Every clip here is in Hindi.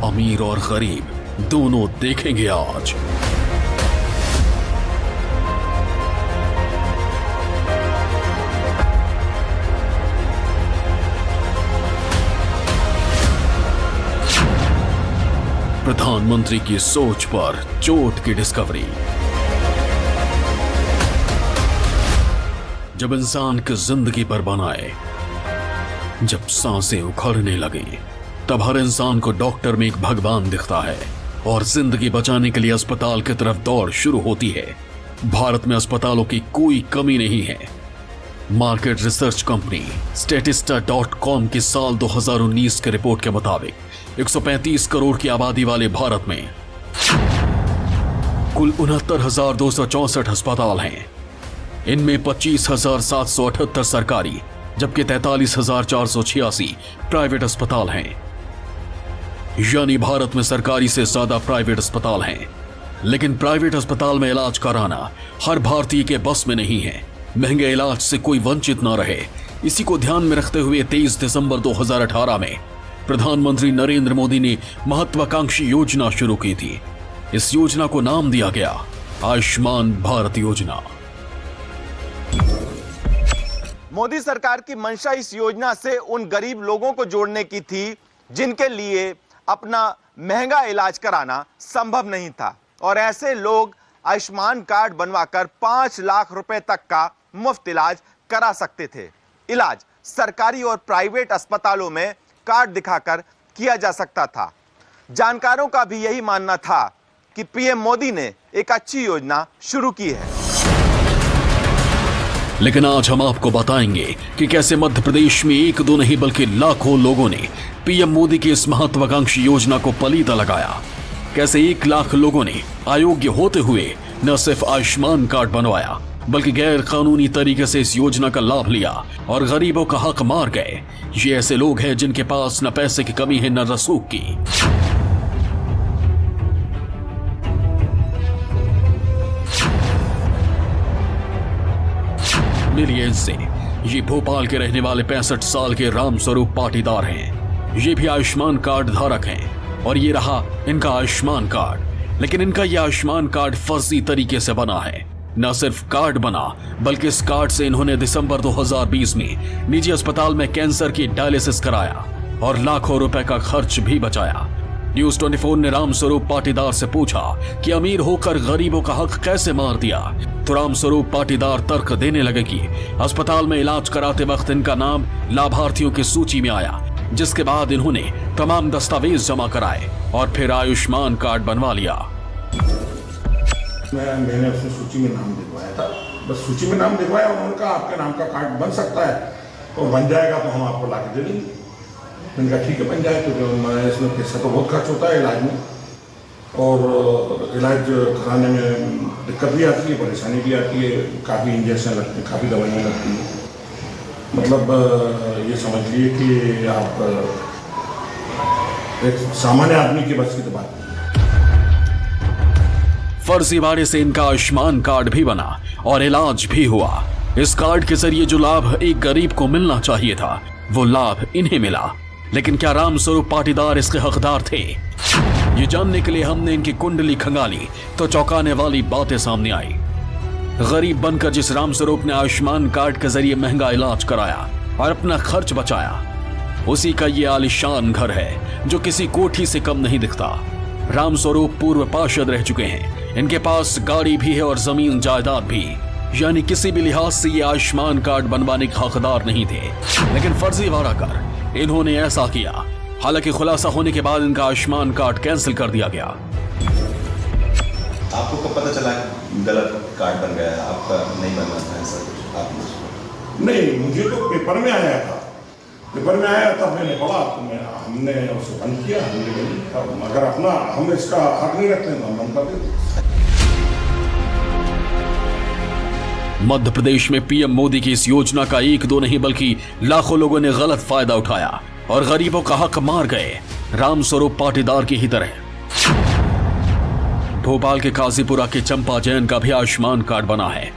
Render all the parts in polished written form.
अमीर और गरीब दोनों देखेंगे आज। प्रधानमंत्री की सोच पर चोट की डिस्कवरी। जब इंसान की जिंदगी पर बनाए, जब सांसें उखड़ने लगे, तब हर इंसान को डॉक्टर में एक भगवान दिखता है और जिंदगी बचाने के लिए अस्पताल की तरफ दौड़ शुरू होती है। भारत में अस्पतालों की कोई कमी नहीं है। मार्केट रिसर्च कंपनी statista.com की साल 2019 के रिपोर्ट के मुताबिक 135 करोड़ की आबादी वाले भारत में कुल 69,264 अस्पताल हैं। इनमें 25,778 सरकारी जबकि 43,486 प्राइवेट अस्पताल हैं। यानी भारत में सरकारी से ज्यादा प्राइवेट अस्पताल हैं। लेकिन प्राइवेट अस्पताल में इलाज कराना हर भारतीय के बस में नहीं है। महंगे इलाज से कोई वंचित न रहे, इसी को ध्यान में रखते हुए 23 दिसंबर 2018 में प्रधानमंत्री नरेंद्र मोदी ने महत्वाकांक्षी योजना शुरू की थी। इस योजना को नाम दिया गया आयुष्मान भारत योजना। मोदी सरकार की मंशा इस योजना से उन गरीब लोगों को जोड़ने की थी जिनके लिए अपना महंगा इलाज कराना संभव नहीं था, और ऐसे लोग आयुष्मान कार्ड बनवाकर 5 लाख रुपए तक का मुफ्त इलाज करा सकते थे। इलाज सरकारी और प्राइवेट अस्पतालों में कार्ड दिखाकर किया जा सकता था। जानकारों का भी यही मानना था कि पीएम मोदी ने एक अच्छी योजना शुरू की है। लेकिन आज हम आपको बताएंगे कि कैसे मध्य प्रदेश में एक दो नहीं बल्कि लाखों लोगों ने पीएम मोदी की इस महत्वाकांक्षी योजना को पलीता लगाया। कैसे 1 लाख लोगों ने अयोग्य होते हुए न सिर्फ आयुष्मान कार्ड बनवाया बल्कि गैर कानूनी तरीके से इस योजना का लाभ लिया और गरीबों का हक मार गए। ये ऐसे लोग हैं जिनके पास न पैसे की कमी है न रसूख की। मिलिए इनसे। ये भोपाल के रहने वाले 65 साल के रामस्वरूप पाटीदार हैं। ये भी आयुष्मान कार्ड धारक हैं और ये रहा इनका आयुष्मान कार्ड। लेकिन इनका ये आयुष्मान कार्ड फर्जी तरीके से बना है। न सिर्फ कार्ड बना बल्कि इस कार्ड से इन्होंने दिसंबर 2020 में निजी अस्पताल में कैंसर की डायलिसिस कराया और लाखों रुपए का खर्च भी बचाया। न्यूज 24 ने रामस्वरूप पाटीदार से पूछा कि अमीर होकर गरीबों का हक कैसे मार दिया, तो रामस्वरूप पाटीदार तर्क देने लगे कि अस्पताल में इलाज कराते वक्त इनका नाम लाभार्थियों की सूची में आया, जिसके बाद इन्होंने तमाम दस्तावेज जमा कराए और फिर आयुष्मान कार्ड बनवा लिया। मैंने उसमें सूची में नाम दिखवाया था, बस सूची में नाम दिखवाया। उन्होंने कहा आपके नाम का कार्ड बन सकता है, तो बन जाएगा तो हम आपको ला के दे देंगे। मैंने कहा ठीक है बन जाए, क्योंकि इसमें पैसा तो बहुत खर्च होता है इलाज में, और इलाज कराने में दिक्कत भी आती है, परेशानी भी आती है, काफ़ी इंजेक्शन लगते हैं, काफ़ी दवाइयाँ लगती हैं। मतलब ये समझ लिए कि आप एक सामान्य आदमी के बस की तो बात नहीं। फर्जीवाड़े से इनका आयुष्मान कार्ड भी बना और इलाज भी हुआ। इस कार्ड के जरिए जो लाभ एक गरीब को मिलना चाहिए था वो लाभ इन्हें मिला। लेकिन क्या रामस्वरूप पाटीदार इसके हकदार थे? ये जानने के लिए हमने इनकी कुंडली खंगाली तो चौंकाने वाली बातें सामने आई। गरीब बनकर जिस रामस्वरूप ने आयुष्मान कार्ड के जरिए महंगा इलाज कराया और अपना खर्च बचाया, उसी का ये आलीशान घर है जो किसी कोठी से कम नहीं दिखता। रामस्वरूप पूर्व पार्षद रह चुके हैं, इनके पास गाड़ी भी है और जमीन जायदाद भी, यानी किसी भी लिहाज से ये आयुष्मान कार्ड बनवाने के हकदार नहीं थे। लेकिन फर्जीवाड़ा कर इन्होंने ऐसा किया। हालांकि खुलासा होने के बाद इनका आयुष्मान कार्ड कैंसिल कर दिया गया। आपको कब पता चला गलत कार्ड बन गया, आपका नहीं बनना था ऐसा कुछ? आप नहीं, मुझे तो पेपर में आया था, पेपर में आया था, मैंने पढ़ा तो हमने उसे बंद किया। अगर अपना हम इसका हक नहीं रखते तो हम बंद कर देते। मध्य प्रदेश में पीएम मोदी की इस योजना का एक दो नहीं बल्कि लाखों लोगों ने गलत फायदा उठाया और गरीबों का हक मार गए, रामस्वरूप पाटीदार की ही तरह। भोपाल के काजीपुरा के चंपा जैन का भी आयुष्मान कार्ड बना है।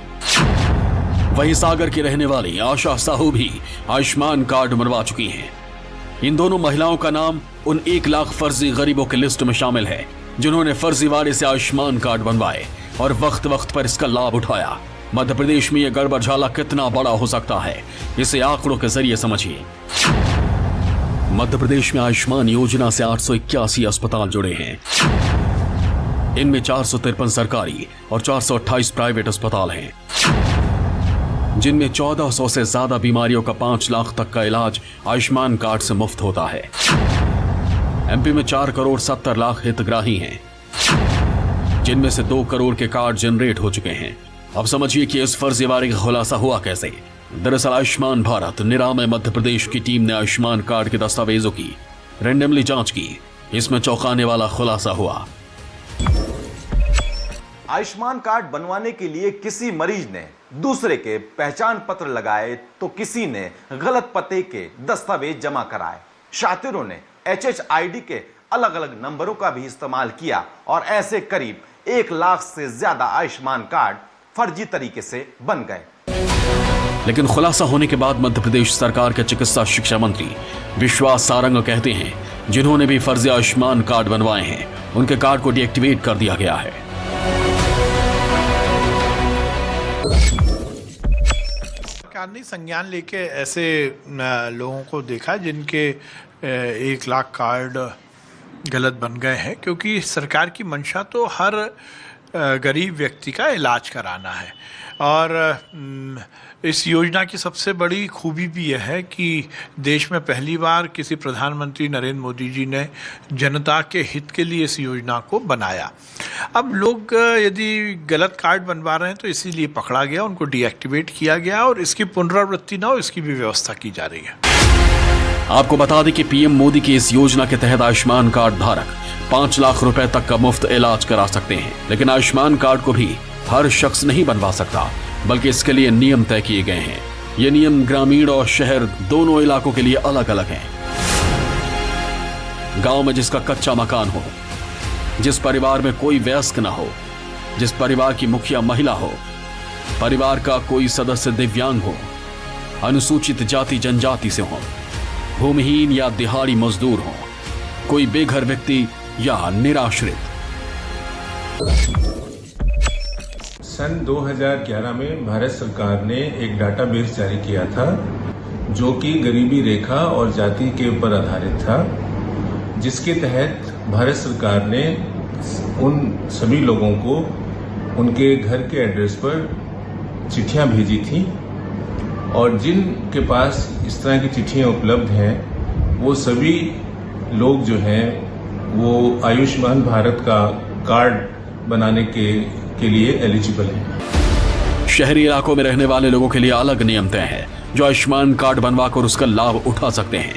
वहीं सागर की रहने वाली आशा साहू भी आयुष्मान कार्ड बनवा चुकी हैं। इन दोनों महिलाओं का नाम उन 1 लाख फर्जी गरीबों की लिस्ट में शामिल है जिन्होंने फर्जीवाड़े से आयुष्मान कार्ड बनवाए और वक्त वक्त पर इसका लाभ उठाया। मध्य प्रदेश में यह गड़बड़झाला कितना बड़ा हो सकता है, इसे आंकड़ों के जरिए समझिए। मध्य प्रदेश में आयुष्मान योजना से 881 अस्पताल जुड़े हैं। इनमें 453 सरकारी और 428 प्राइवेट अस्पताल हैं, जिनमें 1400 से ज्यादा बीमारियों का 5 लाख तक का इलाज आयुष्मान कार्ड से मुफ्त होता है। एमपी में 4 करोड़ 70 लाख हितग्राही हैं, जिनमें से 2 करोड़ के कार्ड जनरेट हो चुके हैं। अब समझिए कि इस फर्जीवाड़े का खुलासा हुआ कैसे। दरअसल आयुष्मान भारत निरामय मध्य प्रदेश की टीम ने आयुष्मान कार्ड के दस्तावेजों की रैंडमली जांच की। इसमें चौंकाने वाला खुलासा हुआ। आयुष्मान कार्ड बनवाने के लिए किसी मरीज ने दूसरे के पहचान पत्र लगाए तो किसी ने गलत पते के दस्तावेज जमा कराए। शातिरों ने HHID के अलग अलग नंबरों का भी इस्तेमाल किया और ऐसे करीब 1 लाख से ज्यादा आयुष्मान कार्ड फर्जी तरीके से बन गए। लेकिन खुलासा होने के बाद मध्य प्रदेश सरकार के चिकित्सा शिक्षा मंत्री विश्वास सारंग कहते हैं, जिन्होंने भी फर्जी आयुष्मान कार्ड बनवाए हैं उनके कार्ड को डीएक्टिवेट कर दिया गया है। सरकार ने संज्ञान लेके ऐसे लोगों को देखा जिनके 1 लाख कार्ड गलत बन गए हैं, क्योंकि सरकार की मंशा तो हर गरीब व्यक्ति का इलाज कराना है। और इस योजना की सबसे बड़ी खूबी भी यह है कि देश में पहली बार किसी प्रधानमंत्री नरेंद्र मोदी जी ने जनता के हित के लिए इस योजना को बनाया। अब लोग यदि गलत कार्ड बनवा रहे हैं तो इसीलिए पकड़ा गया, उनको डीएक्टिवेट किया गया और इसकी पुनरावृत्ति ना हो इसकी भी व्यवस्था की जा रही है। आपको बता दें कि पीएम मोदी की इस योजना के तहत आयुष्मान कार्ड धारक 5 लाख रुपए तक का मुफ्त इलाज करा सकते हैं। लेकिन आयुष्मान कार्ड को भी हर शख्स नहीं बनवा सकता, बल्कि इसके लिए नियम तय किए गए हैं। ये नियम ग्रामीण और शहर दोनों इलाकों के लिए अलग अलग हैं। गांव में जिसका कच्चा मकान हो, जिस परिवार में कोई वयस्क न हो, जिस परिवार की मुखिया महिला हो, परिवार का कोई सदस्य दिव्यांग हो, अनुसूचित जाति जनजाति से हो, भूमिहीन या दिहाड़ी मजदूर हो, कोई बेघर व्यक्ति या निराश्रित। सन 2011 में भारत सरकार ने एक डाटाबेस जारी किया था जो कि गरीबी रेखा और जाति के ऊपर आधारित था, जिसके तहत भारत सरकार ने उन सभी लोगों को उनके घर के एड्रेस पर चिट्ठियां भेजी थी और जिनके पास इस तरह की चिट्ठियां उपलब्ध हैं वो सभी लोग जो हैं वो आयुष्मान भारत का कार्ड बनाने के लिए एलिजिबल हैं। शहरी इलाकों में रहने वाले लोगों के लिए अलग नियम तय है, जो आयुष्मान कार्ड बनवाकर उसका लाभ उठा सकते हैं।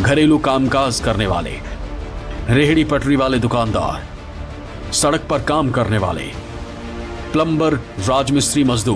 घरेलू कामकाज करने वाले, रेहड़ी पटरी वाले दुकानदार, सड़क पर काम करने वाले, प्लम्बर, राजमिस्त्री, मजदूर।